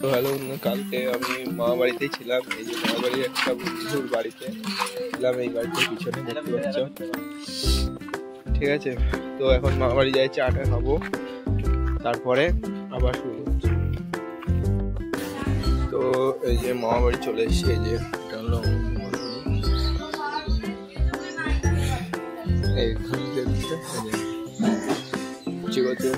তো হ্যালো, কালকে আমি মামা বাড়িতে ছিলাম। এই যে মামা বাড়ির একটা বন্ধুর বাড়িতে ছিলাম, এই বাড়িতে পিছনে দেখতে পাচ্ছ। ঠিক আছে, তো এখন মামা বাড়ি যাই, চাটা খাবো, তারপরে আবার শুরু হচ্ছে। তো এই যে মামা বাড়ি চলে এসেছি। এই যে এটা হলো এইখান থেকে চিকোতে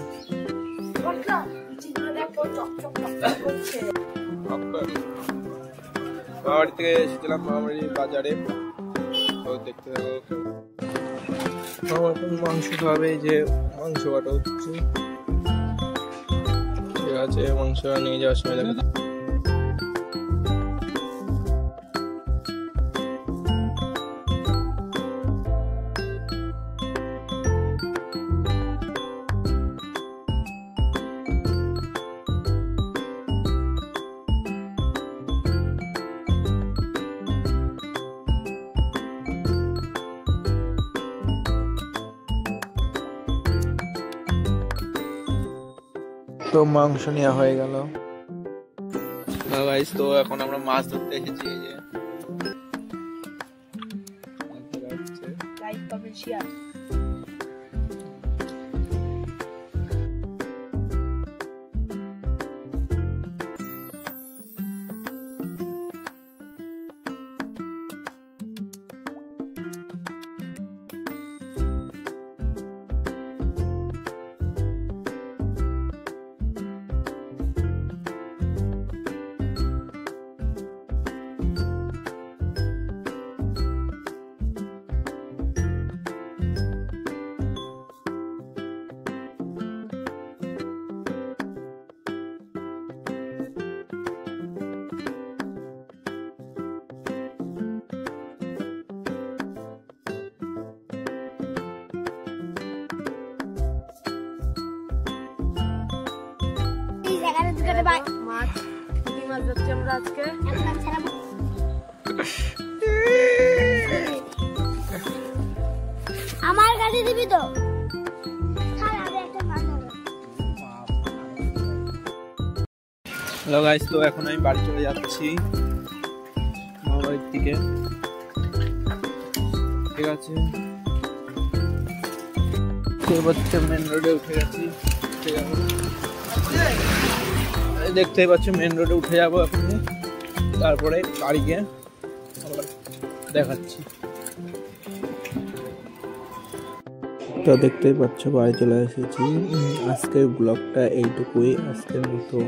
মামাবাড়ি থেকে এসেছিলাম মামাবাড়ির বাজারে। তো দেখতে থাকো। মামা এখন মাংস খাবে, যে মাংস কাটা হচ্ছে। ঠিক আছে, মাংস নিয়ে যাওয়ার সময় দেখা তো মাংস নেওয়া হয়ে গেল। গাইস, তো এখন আমরা মাছ ধরতে এসেছি। এই যে লাইক কমেন্ট শেয়ার। আমার কাছে দিবি তো। হ্যালো গাইস, তো এখন আমি বাড়ি চলে যাচ্ছি মামা বাড়ির থেকে। ঠিক আছে, মেন রোডে উঠে গেছি। ঠিক আছে, দেখতেই পাচ্ছ মেন রোডে উঠে যাবো এখন, তারপরে বাড়ি গিয়ে আবার দেখাচ্ছি। তো দেখতেই পাচ্ছ বাড়ি চলে এসেছি। আজকের ব্লগটা এইটুকুই। আজকের মতো